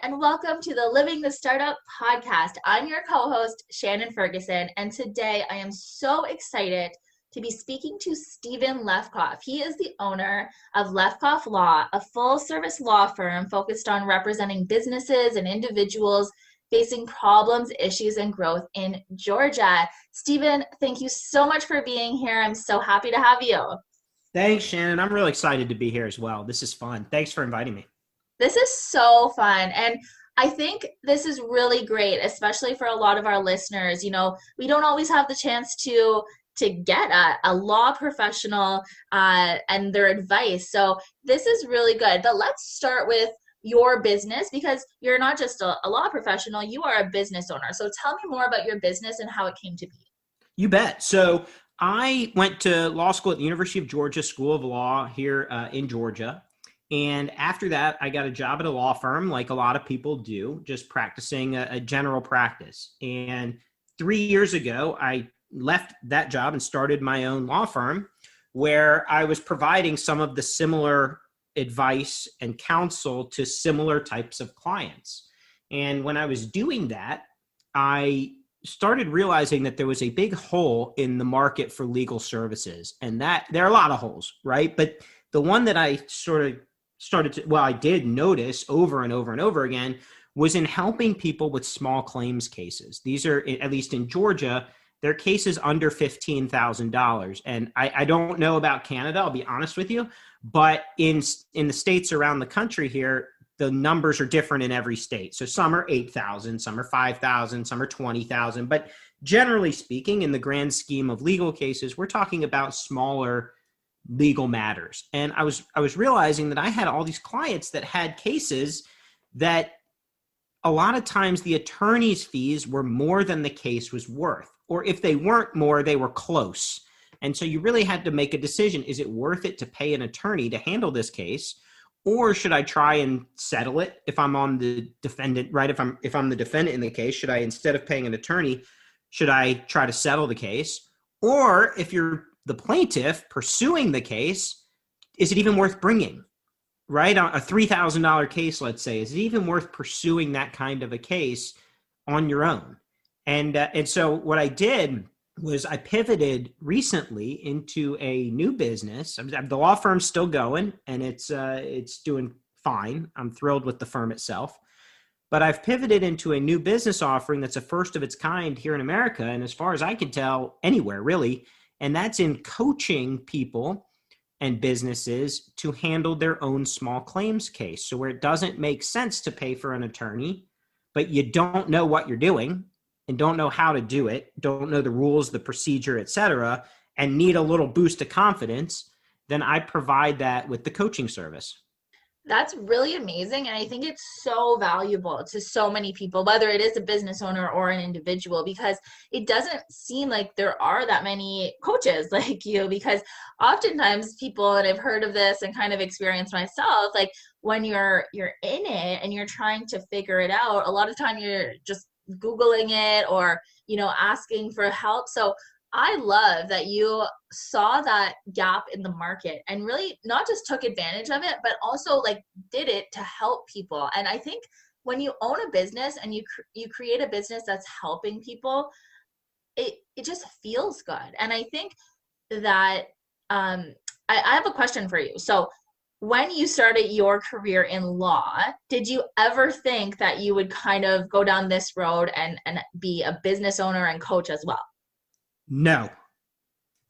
and welcome to the Living the Startup podcast. I'm your co-host, Shannon Ferguson, and today I am so excited to be speaking to Stephen Lefkoff. He is the owner of Lefkoff Law, a full-service law firm focused on representing businesses and individuals facing problems, issues, and growth in Georgia. Stephen, thank you so much for being here. I'm so happy to have you. Thanks, Shannon. I'm really excited to be here as well. This is fun. Thanks for inviting me. This is so fun. And I think this is really great, especially for a lot of our listeners. You know, we don't always have the chance to get a law professional and their advice. So this is really good. But let's start with your business, because you're not just a law professional, you are a business owner. So tell me more about your business and how it came to be. You bet. So I went to law school at the University of Georgia School of Law here in Georgia. And after that, I got a job at a law firm, like a lot of people do, just practicing a general practice. And 3 years ago, I left that job and started my own law firm, where I was providing some of the similar advice and counsel to similar types of clients. And when I was doing that, I started realizing that there was a big hole in the market for legal services, and that there are a lot of holes, right? But the one that I I did notice over and over and over again was in helping people with small claims cases. These are, at least in Georgia, they're cases under $15,000. And I don't know about Canada, I'll be honest with you, but in the states around the country here, the numbers are different in every state. So some are 8,000, some are 5,000, some are 20,000. But generally speaking, in the grand scheme of legal cases, we're talking about smaller legal matters. And I was realizing that I had all these clients that had cases that a lot of times the attorney's fees were more than the case was worth. Or if they weren't more, they were close. And so you really had to make a decision. Is it worth it to pay an attorney to handle this case? Or should I try and settle it if I'm on the defendant, right? If I'm the defendant in the case, should I, instead of paying an attorney, should I try to settle the case? Or if you're the plaintiff pursuing the case, is it even worth bringing, right? A $3,000 case, let's say, is it even worth pursuing that kind of a case on your own? And so what I did was I pivoted recently into a new business. The law firm's still going, and it's doing fine. I'm thrilled with the firm itself. But I've pivoted into a new business offering that's a first of its kind here in America, and as far as I can tell, anywhere really. And that's in coaching people and businesses to handle their own small claims case. So where it doesn't make sense to pay for an attorney, but you don't know what you're doing and don't know how to do it, don't know the rules, the procedure, et cetera, and need a little boost of confidence, then I provide that with the coaching service. That's really amazing. And I think it's so valuable to so many people, whether it is a business owner or an individual, because it doesn't seem like there are that many coaches like you, because oftentimes people, and I've heard of this and kind of experienced myself, like when you're in it and you're trying to figure it out, a lot of time you're just Googling it or, asking for help. So I love that you saw that gap in the market and really not just took advantage of it, but also like did it to help people. And I think when you own a business and you create a business that's helping people, it just feels good. And I think that I have a question for you. So when you started your career in law, did you ever think that you would kind of go down this road and be a business owner and coach as well? No.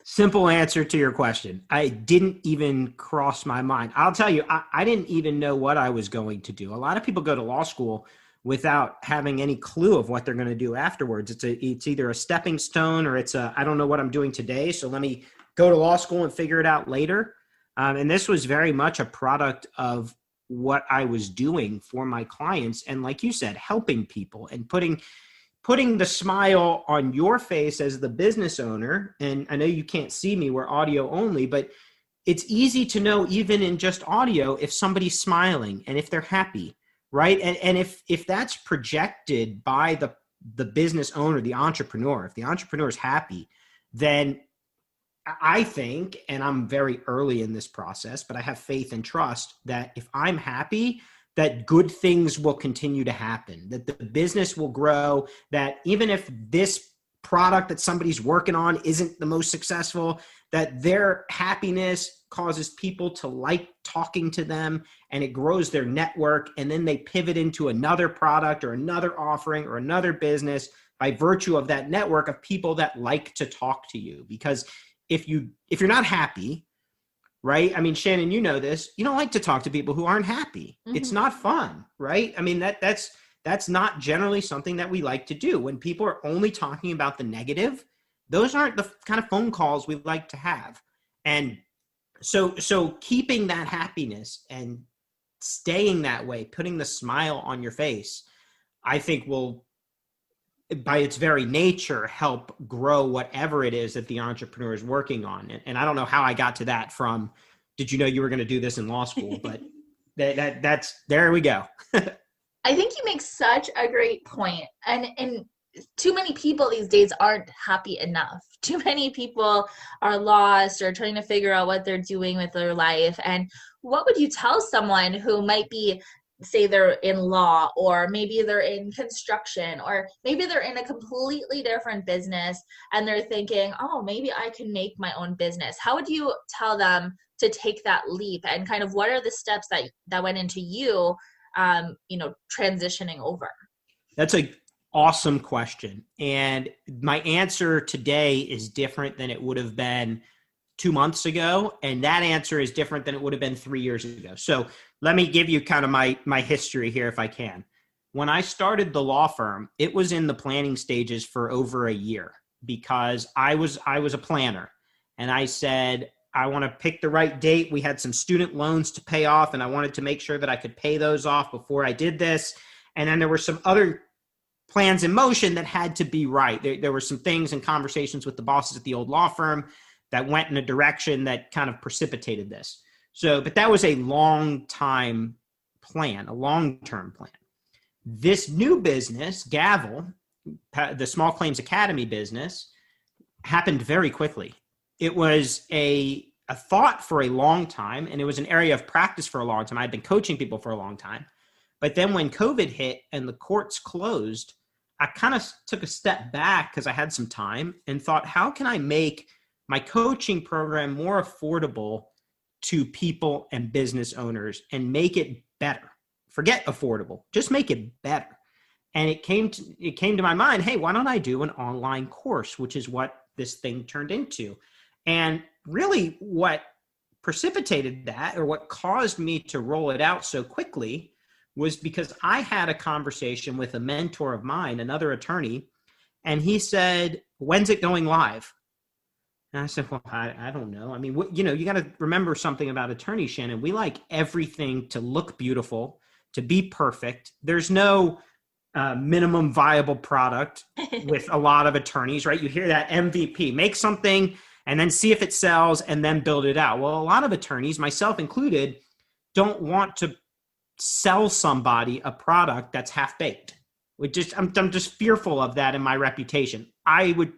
Simple answer to your question. I didn't even cross my mind. I'll tell you, I didn't even know what I was going to do. A lot of people go to law school without having any clue of what they're going to do afterwards. It's either a stepping stone or I don't know what I'm doing today, so let me go to law school and figure it out later. And this was very much a product of what I was doing for my clients. And like you said, helping people and putting the smile on your face as the business owner. And I know you can't see me, we're audio only, but it's easy to know even in just audio if somebody's smiling and if they're happy, right? And if that's projected by the business owner, the entrepreneur, if the entrepreneur is happy, then I think, and I'm very early in this process, but I have faith and trust that if I'm happy, that good things will continue to happen, that the business will grow, that even if this product that somebody's working on isn't the most successful, that their happiness causes people to like talking to them, and it grows their network, and then they pivot into another product or another offering or another business by virtue of that network of people that like to talk to you. Because if you're not happy, right? I mean, Shannon, you know this, you don't like to talk to people who aren't happy. Mm-hmm. It's not fun, right? I mean, that's not generally something that we like to do. When people are only talking about the negative, those aren't the kind of phone calls we like to have. And so keeping that happiness and staying that way, putting the smile on your face, I think will, by its very nature, help grow whatever it is that the entrepreneur is working on. And I don't know how I got to that from, did you know you were going to do this in law school? But that's, there we go. I think you make such a great point. And too many people these days aren't happy enough. Too many people are lost or trying to figure out what they're doing with their life. And what would you tell someone who might be, say they're in law, or maybe they're in construction, or maybe they're in a completely different business and they're thinking, oh, maybe I can make my own business? How would you tell them to take that leap, and kind of what are the steps that went into you, transitioning over? That's a awesome question. And my answer today is different than it would have been 2 months ago. And that answer is different than it would have been 3 years ago. So let me give you kind of my history here, if I can. When I started the law firm, it was in the planning stages for over a year, because I was a planner, and I said, I want to pick the right date. We had some student loans to pay off, and I wanted to make sure that I could pay those off before I did this. And then there were some other plans in motion that had to be right. There were some things and conversations with the bosses at the old law firm that went in a direction that kind of precipitated this. So, but that was a long-time plan, a long-term plan. This new business, Gavel, the Small Claims Academy business, happened very quickly. It was a thought for a long time, and it was an area of practice for a long time. I'd been coaching people for a long time. But then when COVID hit and the courts closed, I kind of took a step back because I had some time and thought, how can I make my coaching program more affordable to people and business owners and make it better? Forget affordable, just make it better. And it came to my mind, hey, why don't I do an online course, which is what this thing turned into. And really what precipitated that, or what caused me to roll it out so quickly, was because I had a conversation with a mentor of mine, another attorney, and he said, when's it going live? And I said, well, I don't know. I mean, you got to remember something about attorneys, Shannon. We like everything to look beautiful, to be perfect. There's no minimum viable product with a lot of attorneys, right? You hear that MVP, make something and then see if it sells and then build it out. Well, a lot of attorneys, myself included, don't want to sell somebody a product that's half-baked. I'm just fearful of that in my reputation. I would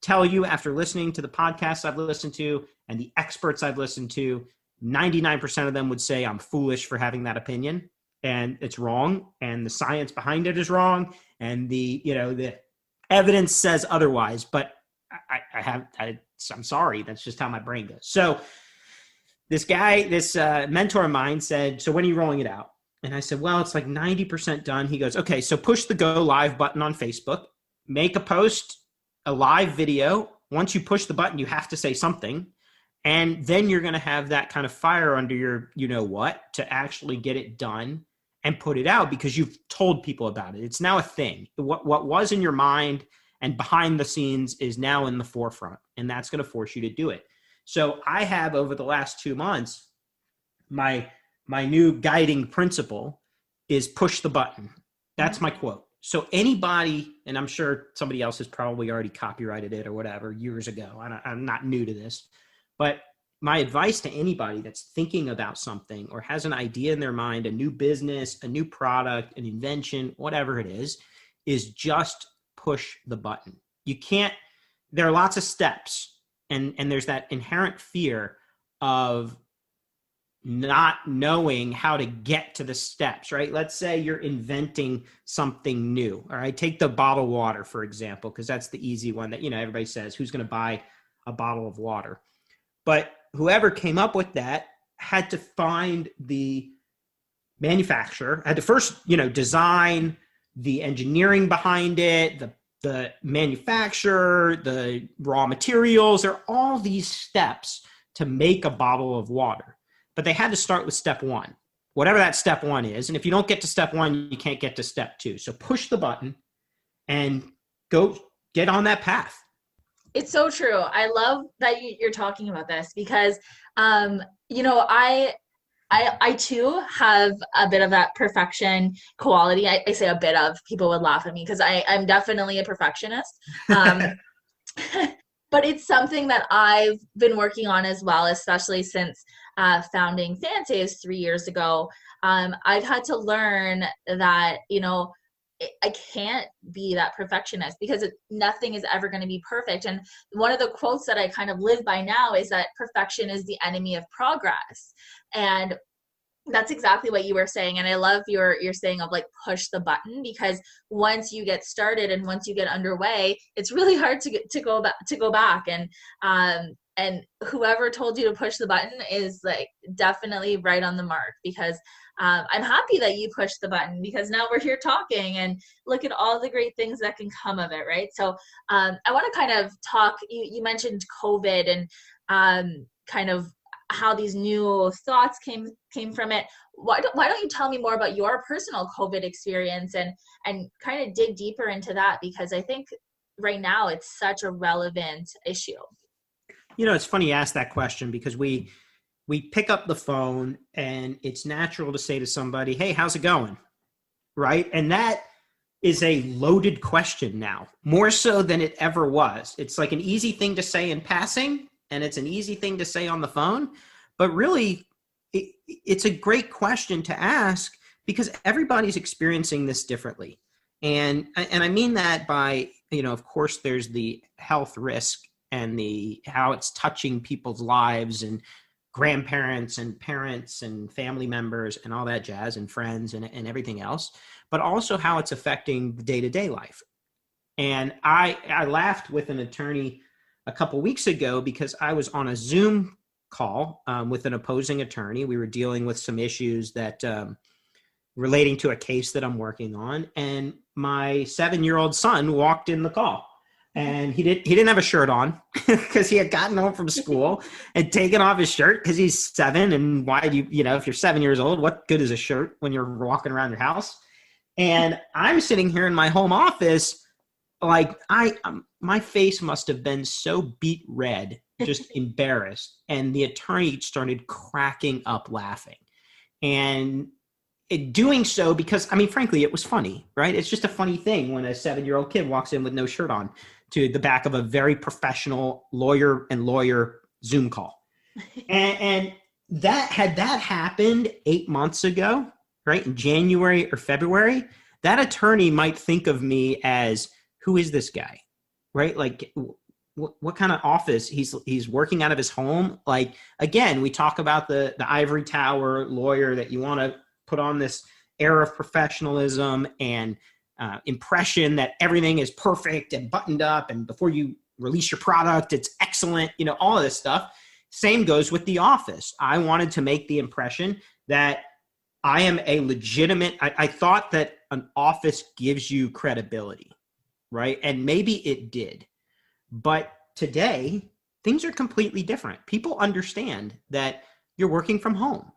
tell you, after listening to the podcasts I've listened to and the experts I've listened to, 99% of them would say I'm foolish for having that opinion, and it's wrong, and the science behind it is wrong, and the evidence says otherwise. But I'm sorry, that's just how my brain goes. So this mentor of mine said, so when are you rolling it out? And I said, well, it's like 90% done. He goes, okay, so push the go live button on Facebook, make a post, a live video. Once you push the button, you have to say something. And then you're going to have that kind of fire under your, to actually get it done and put it out, because you've told people about it. It's now a thing. What was in your mind and behind the scenes is now in the forefront, and that's going to force you to do it. So I have, over the last 2 months, my new guiding principle is push the button. That's my quote. So anybody, and I'm sure somebody else has probably already copyrighted it or whatever years ago. I'm not new to this, but my advice to anybody that's thinking about something or has an idea in their mind, a new business, a new product, an invention, whatever it is just push the button. There are lots of steps, and there's that inherent fear of not knowing how to get to the steps, right? Let's say you're inventing something new. All right, take the bottled water, for example, because that's the easy one that, everybody says, who's going to buy a bottle of water? But whoever came up with that had to find the manufacturer, had to first, design the engineering behind it, the manufacturer, the raw materials. There are all these steps to make a bottle of water. But they had to start with step one, whatever that step one is. And if you don't get to step one, you can't get to step two. So push the button and go get on that path. It's so true. I love that you're talking about this because, I too have a bit of that perfection quality. I say a bit of, people would laugh at me because I'm definitely a perfectionist. But it's something that I've been working on as well, especially since founding Fansaves 3 years ago. I've had to learn that, I can't be that perfectionist because nothing is ever going to be perfect. And one of the quotes that I kind of live by now is that perfection is the enemy of progress. And that's exactly what you were saying. And I love your saying of like push the button, because once you get started and once you get underway, it's really hard to go back. And whoever told you to push the button is like definitely right on the mark, because I'm happy that you pushed the button, because now we're here talking and look at all the great things that can come of it, right? So I want to kind of talk, you mentioned COVID and kind of how these new thoughts came from it. Why don't you tell me more about your personal COVID experience and kind of dig deeper into that, because I think right now it's such a relevant issue. It's funny you ask that question, because we pick up the phone and it's natural to say to somebody, hey, how's it going? Right? And that is a loaded question now, more so than it ever was. It's like an easy thing to say in passing, and it's an easy thing to say on the phone, but really it's a great question to ask, because everybody's experiencing this differently. And I mean that by, of course there's the health risk and how it's touching people's lives, and grandparents and parents and family members and all that jazz, and friends and everything else, but also how it's affecting the day-to-day life. And I laughed with an attorney a couple weeks ago because I was on a Zoom call with an opposing attorney. We were dealing with some issues that relating to a case that I'm working on, and my 7-year-old son walked in the call. And he didn't have a shirt on because he had gotten home from school and taken off his shirt because he's 7. And why do if you're 7 years old, what good is a shirt when you're walking around your house? And I'm sitting here in my home office, like my face must have been so beet red, just embarrassed. And the attorney started cracking up laughing. And doing so because, frankly, it was funny, right? It's just a funny thing when a 7-year-old kid walks in with no shirt on to the back of a very professional lawyer Zoom call. and that happened 8 months ago, right? In January or February, that attorney might think of me as, who is this guy, right? Like, what kind of office he's working out of his home? Like, again, we talk about the ivory tower lawyer that you want to put on this air of professionalism and impression that everything is perfect and buttoned up, and before you release your product, it's excellent, all of this stuff. Same goes with the office. I wanted to make the impression that I am a legitimate, I thought that an office gives you credibility, right? And maybe it did. But today, things are completely different. People understand that you're working from home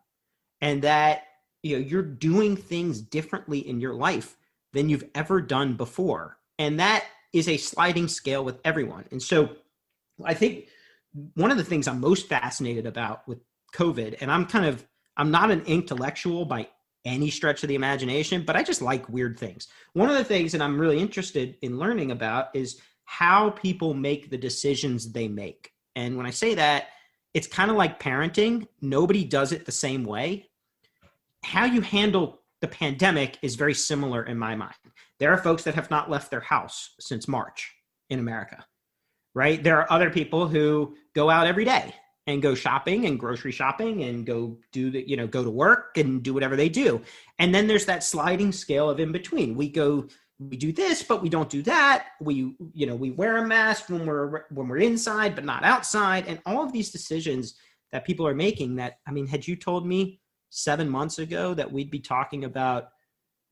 and that you're doing things differently in your life than you've ever done before. And that is a sliding scale with everyone. And so I think one of the things I'm most fascinated about with COVID, and I'm not an intellectual by any stretch of the imagination, but I just like weird things. One of the things that I'm really interested in learning about is how people make the decisions they make. And when I say that, it's kind of like parenting. Nobody does it the same way. How you handle the pandemic is very similar in my mind. There are folks that have not left their house since March in America, right? There are other people who go out every day. and go shopping and grocery shopping and go do the, go to work and do whatever they do. And then there's that sliding scale of in between. We do this, but we don't do that. We wear a mask when we're inside, but not outside. And all of these decisions that people are making that, had you told me 7 months ago that we'd be talking about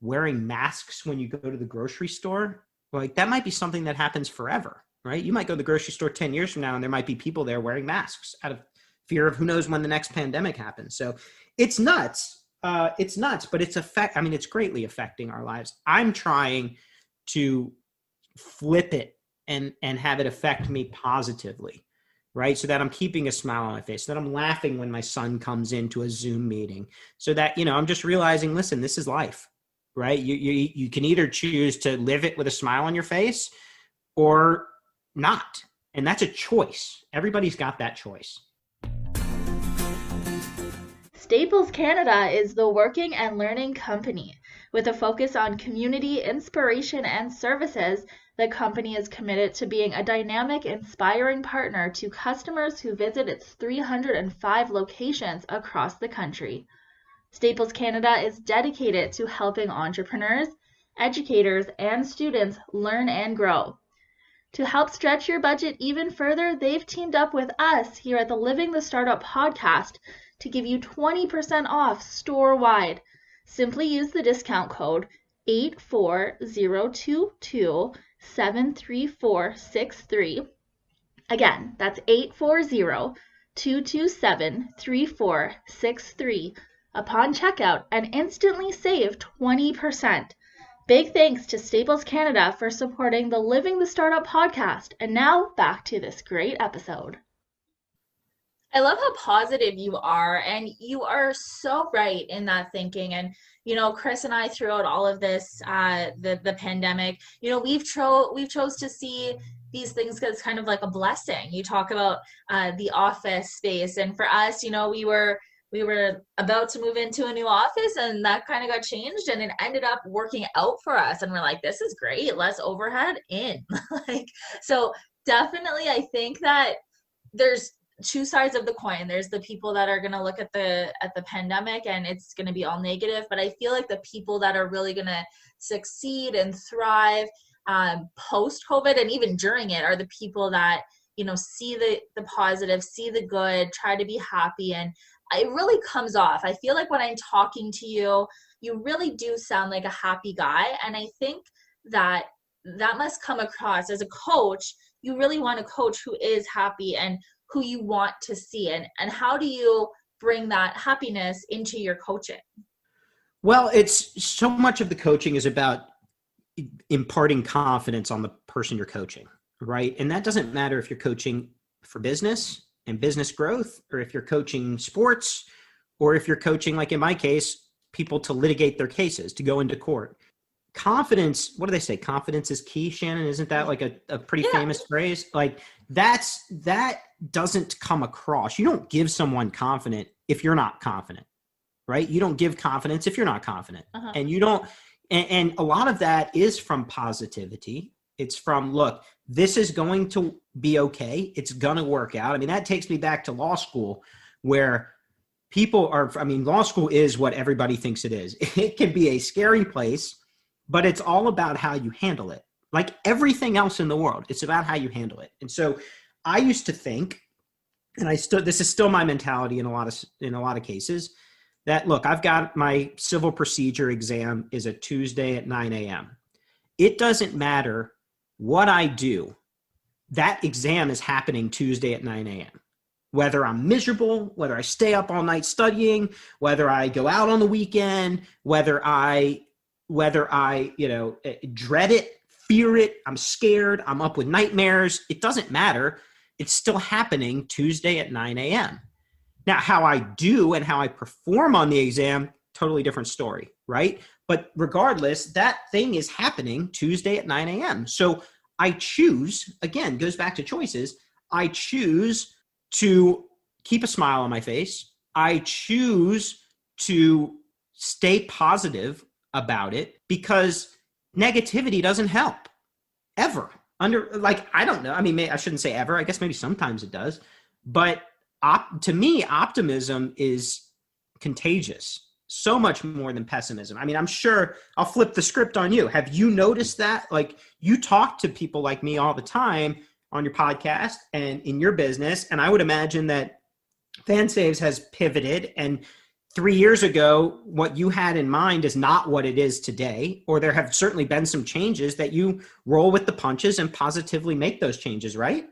wearing masks when you go to the grocery store, like that might be something that happens forever, right? You might go to the grocery store 10 years from now and there might be people there wearing masks out of fear of who knows when the next pandemic happens. So it's nuts. But it's greatly affecting our lives. I'm trying to flip it and have it affect me positively, right? So that I'm keeping a smile on my face, so that I'm laughing when my son comes into a Zoom meeting, so that, I'm just realizing, listen, this is life, right? You can either choose to live it with a smile on your face or not. And that's a choice. Everybody's got that choice. Staples Canada is the working and learning company. With a focus on community, inspiration, and services, the company is committed to being a dynamic, inspiring partner to customers who visit its 305 locations across the country. Staples Canada is dedicated to helping entrepreneurs, educators, and students learn and grow. To help stretch your budget even further, they've teamed up with us here at the Living the Startup podcast to give you 20% off store-wide. Simply use the discount code 84022-73463. Again, that's 840-227-3463 upon checkout and instantly save 20%. Big thanks to Staples Canada for supporting the Living the Startup podcast. And now back to this great episode. I love how positive you are, and you are so right in that thinking. And, Chris and I, throughout all of this, the pandemic, we've chose to see these things as kind of like a blessing. You talk about the office space, and for us, we were about to move into a new office, and that kind of got changed, and it ended up working out for us. And we're like, this is great, less overhead in. So definitely, I think that there's two sides of the coin. There's the people that are going to look at the pandemic and it's going to be all negative, but I feel like the people that are really going to succeed and thrive post COVID and even during it are the people that see the positive, see the good, try to be happy, and it really comes off. I feel like when I'm talking to you, you really do sound like a happy guy, and I think that must come across as a coach. You really want a coach who is happy and who you want to see, and how do you bring that happiness into your coaching? Well, it's so much of the coaching is about imparting confidence on the person you're coaching, right? And that doesn't matter if you're coaching for business and business growth, or if you're coaching sports, or if you're coaching, like in my case, people to litigate their cases, to go into court. Confidence, what do they say? Confidence is key, Shannon. Isn't that like a pretty famous phrase? Like that doesn't come across. You don't give someone confident if you're not confident, right? You don't give confidence if you're not confident. And you don't, and a lot of that is from positivity. It's from, look, this is going to be okay. It's going to work out. I mean, that takes me back to law school, where law school is what everybody thinks it is. It can be a scary place, but it's all about how you handle it. Like everything else in the world, it's about how you handle it. And so I used to think, and this is still my mentality in a lot of cases, that look, I've got my civil procedure exam is a Tuesday at 9 a.m. It doesn't matter what I do. That exam is happening Tuesday at 9 a.m. Whether I'm miserable, whether I stay up all night studying, whether I go out on the weekend, whether I dread it, fear it, I'm scared, I'm up with nightmares, it doesn't matter. It's still happening Tuesday at 9 a.m. Now, how I do and how I perform on the exam, totally different story, right? But regardless, that thing is happening Tuesday at 9 a.m. So I choose, again, goes back to choices. I choose to keep a smile on my face. I choose to stay positive about it, because negativity doesn't help ever. I don't know. I mean, I shouldn't say ever. I guess maybe sometimes it does, but to me, optimism is contagious, so much more than pessimism. I mean, I'm sure I'll flip the script on you. Have you noticed that? Like, you talk to people like me all the time on your podcast and in your business. And I would imagine that FanSaves has pivoted, and 3 years ago, what you had in mind is not what it is today, or there have certainly been some changes that you roll with the punches and positively make those changes, right?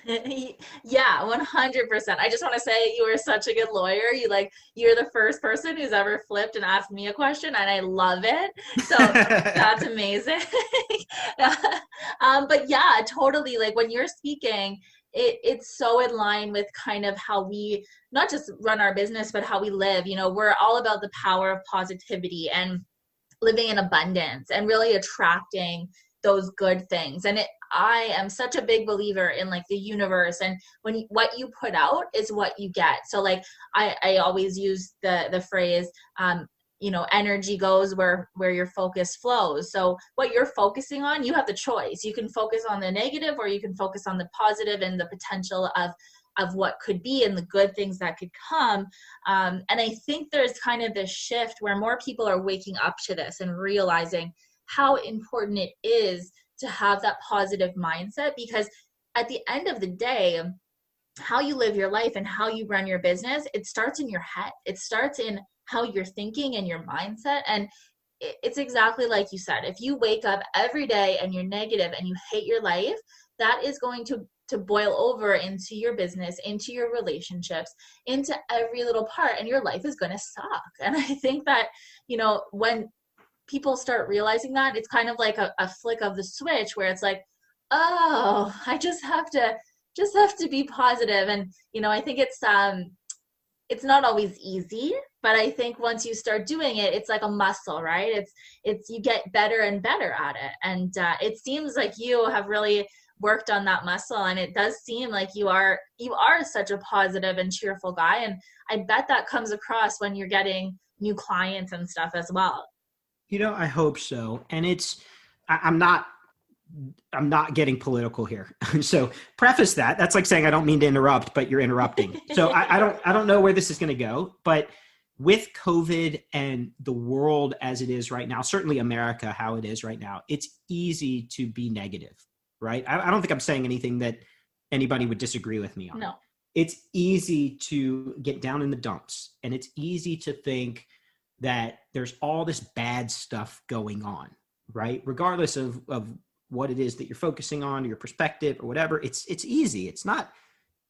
Yeah, 100%. I just want to say you are such a good lawyer. You're the first person who's ever flipped and asked me a question, and I love it. So that's amazing. But yeah, totally. Like when you're speaking, it's so in line with kind of how we not just run our business, but how we live. We're all about the power of positivity and living in abundance and really attracting those good things. And I am such a big believer in like the universe, and what you put out is what you get. So like I always use the phrase, energy goes where your focus flows. So what you're focusing on, you have the choice. You can focus on the negative, or you can focus on the positive and the potential of what could be and the good things that could come. And I think there's kind of this shift where more people are waking up to this and realizing how important it is to have that positive mindset, because at the end of the day, how you live your life and how you run your business, it starts in your head. It starts in how you're thinking and your mindset. And it's exactly like you said, if you wake up every day and you're negative and you hate your life, that is going to boil over into your business, into your relationships, into every little part, and your life is going to suck. And I think that, when people start realizing that, it's kind of like a flick of the switch where it's like, oh, I just have to be positive. And I think it's not always easy, but I think once you start doing it, it's like a muscle, right? It's you get better and better at it. And it seems like you have really worked on that muscle, and it does seem like you are such a positive and cheerful guy. And I bet that comes across when you're getting new clients and stuff as well. I hope so. And I'm not getting political here. So preface that. That's like saying I don't mean to interrupt, but you're interrupting. So I don't know where this is going to go. But with COVID and the world as it is right now, certainly America how it is right now, it's easy to be negative, right? I don't think I'm saying anything that anybody would disagree with me on. No. It's easy to get down in the dumps, and it's easy to think that there's all this bad stuff going on, right? Regardless of what it is that you're focusing on, or your perspective or whatever, it's easy. It's not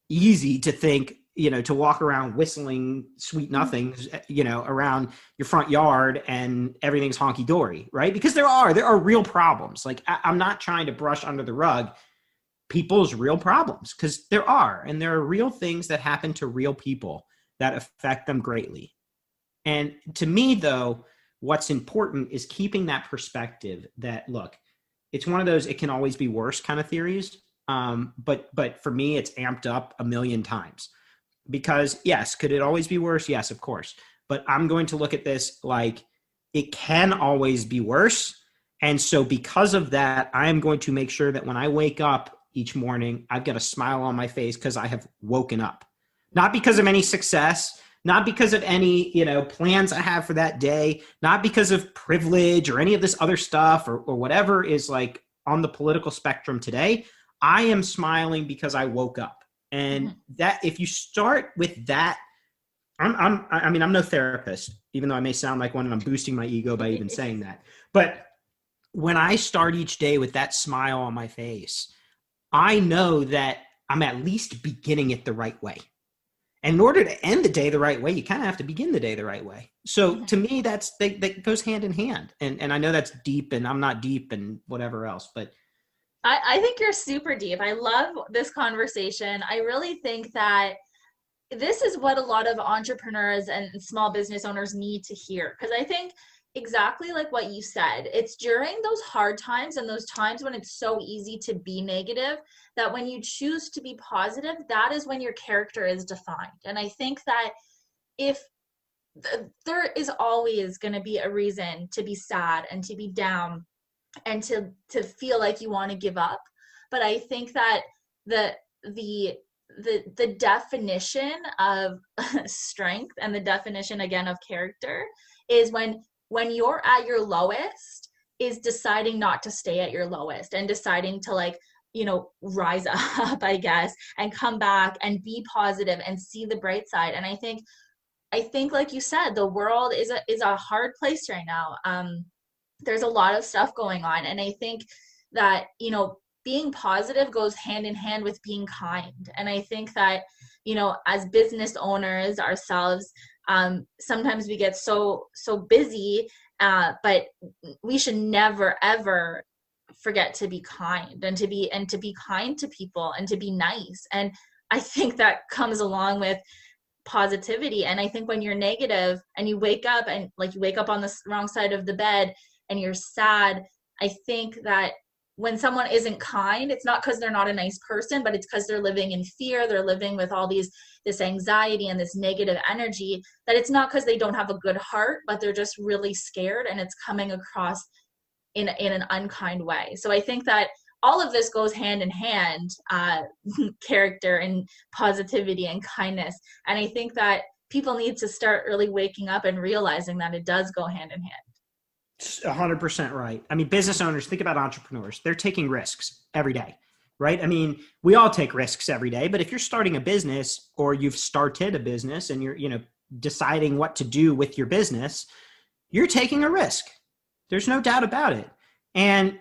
easy to think, to walk around whistling sweet nothings, around your front yard and everything's honky dory, right? Because there are real problems. Like I'm not trying to brush under the rug people's real problems, because there are real things that happen to real people that affect them greatly. And to me, though, what's important is keeping that perspective that, look, it's one of those, it can always be worse kind of theories. But for me, it's amped up a million times, because yes, could it always be worse? Yes, of course. But I'm going to look at this like it can always be worse. And so because of that, I am going to make sure that when I wake up each morning, I've got a smile on my face because I have woken up, not because of any success, not because of any, plans I have for that day, not because of privilege or any of this other stuff or whatever is like on the political spectrum today. I am smiling because I woke up. And that, if you start with that, I'm no therapist, even though I may sound like one and I'm boosting my ego by even saying that. But when I start each day with that smile on my face, I know that I'm at least beginning it the right way. And in order to end the day the right way, you kind of have to begin the day the right way. So to me, that goes hand in hand. And I know that's deep, and I'm not deep and whatever else, but I think you're super deep. I love this conversation. I really think that this is what a lot of entrepreneurs and small business owners need to hear. Because I think exactly like what you said, it's during those hard times and those times when it's so easy to be negative, that when you choose to be positive, that is when your character is defined. And I think that if there is always going to be a reason to be sad and to be down and to feel like you want to give up. But I think that the the definition of strength and the definition again of character is when you're at your lowest, is deciding not to stay at your lowest and deciding to like, rise up, I guess, and come back and be positive and see the bright side. And I think like you said, the world is a hard place right now. There's a lot of stuff going on, and I think that being positive goes hand in hand with being kind. And I think that as business owners ourselves, sometimes we get so busy, but we should never ever forget to be kind and to be kind to people and to be nice. And I think that comes along with positivity. And I think when you're negative and you wake up and like you wake up on the wrong side of the bed and you're sad, I think that when someone isn't kind, it's not because they're not a nice person, but it's because they're living in fear. They're living with all this anxiety and this negative energy, that it's not because they don't have a good heart, but they're just really scared, and it's coming across in an unkind way. So I think that all of this goes hand in hand, character and positivity and kindness. And I think that people need to start really waking up and realizing that it does go hand in hand. 100% right. I mean, business owners, think about entrepreneurs. They're taking risks every day, right? I mean, we all take risks every day, but if you're starting a business or you've started a business and you're, deciding what to do with your business, you're taking a risk. There's no doubt about it. And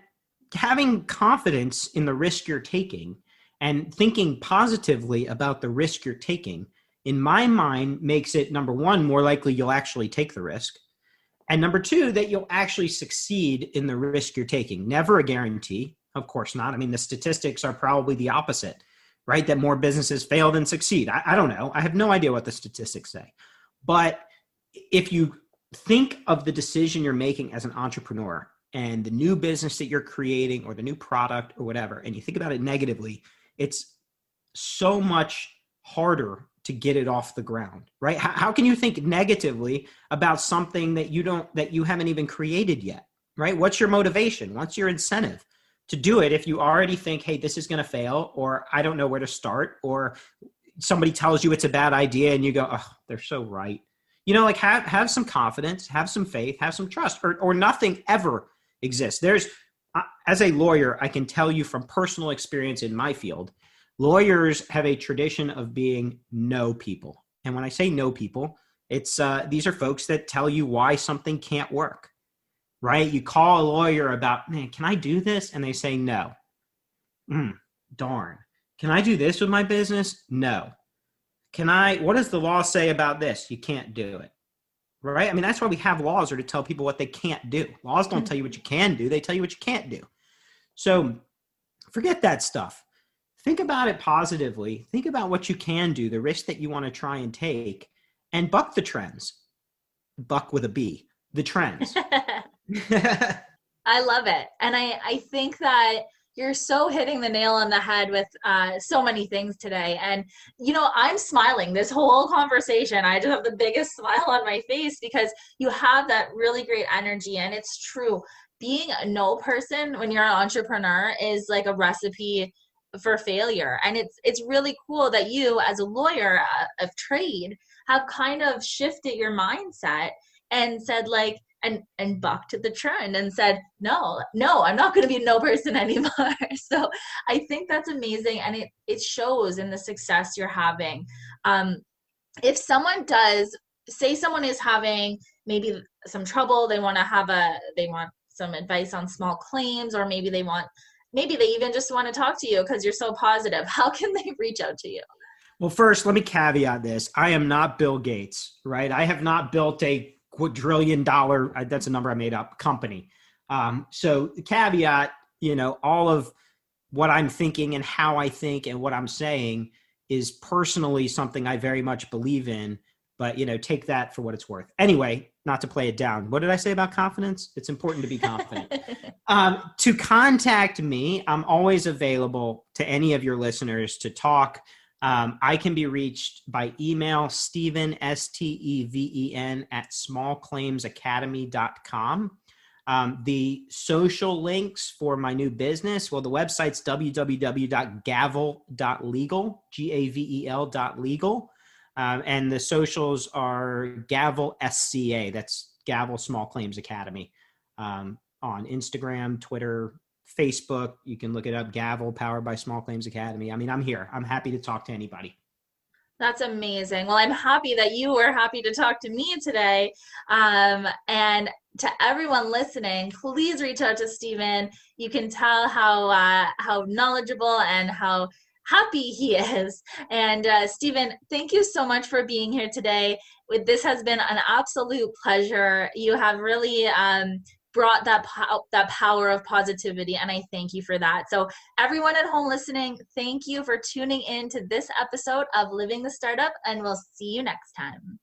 having confidence in the risk you're taking and thinking positively about the risk you're taking, in my mind, makes it, number one, more likely you'll actually take the risk. And number two, that you'll actually succeed in the risk you're taking. Never a guarantee. Of course not. I mean, the statistics are probably the opposite, right? That more businesses fail than succeed. I don't know. I have no idea what the statistics say. But if you think of the decision you're making as an entrepreneur and the new business that you're creating or the new product or whatever, and you think about it negatively, it's so much harder to get it off the ground, right? How can you think negatively about something that you haven't even created yet, right? What's your motivation? What's your incentive to do it if you already think, hey, this is going to fail, or I don't know where to start, or somebody tells you it's a bad idea and you go, oh, they're so right. Like have some confidence, have some faith, have some trust, or nothing ever exists. As a lawyer, I can tell you from personal experience in my field, lawyers have a tradition of being no people. And when I say no people, it's these are folks that tell you why something can't work, right? You call a lawyer about, man, can I do this? And they say no. Darn. Can I do this with my business? No. What does the law say about this? You can't do it, right? I mean, that's why we have laws, are to tell people what they can't do. Laws don't tell you what you can do. They tell you what you can't do. So forget that stuff. Think about it positively. Think about what you can do, the risk that you want to try and take, and buck the trends. Buck with a B, the trends. I love it. And I think that you're so hitting the nail on the head with so many things today. And, I'm smiling this whole conversation. I just have the biggest smile on my face because you have that really great energy. And it's true. Being a no person when you're an entrepreneur is like a recipe for failure. And it's really cool that you, as a lawyer of trade, have kind of shifted your mindset and said like, and bucked the trend and said, no, I'm not going to be a no person anymore. So I think that's amazing. And it shows in the success you're having. If someone someone is having maybe some trouble, they want some advice on small claims, or maybe they even just want to talk to you because you're so positive. How can they reach out to you? Well, first, let me caveat this. I am not Bill Gates, right? I have not built a quadrillion dollar, that's a number I made up, company. So the caveat, all of what I'm thinking and how I think and what I'm saying is personally something I very much believe in, but, take that for what it's worth. Anyway, not to play it down. What did I say about confidence? It's important to be confident. To contact me, I'm always available to any of your listeners to talk. I can be reached by email, Steven, Steven, @smallclaimsacademy.com. The social links for my new business, well, the website's www.gavel.legal, Gavel.legal. And the socials are Gavel SCA. That's Gavel Small Claims Academy. On Instagram, Twitter, Facebook. You can look it up, Gavel Powered by Small Claims Academy. I mean, I'm here. I'm happy to talk to anybody. That's amazing. Well, I'm happy that you were happy to talk to me today. And to everyone listening, please reach out to Stephen. You can tell how knowledgeable and how happy he is. And Stephen, thank you so much for being here today. This has been an absolute pleasure. You have really brought that power of positivity, and I thank you for that. So everyone at home listening, thank you for tuning in to this episode of Living the Startup, and we'll see you next time.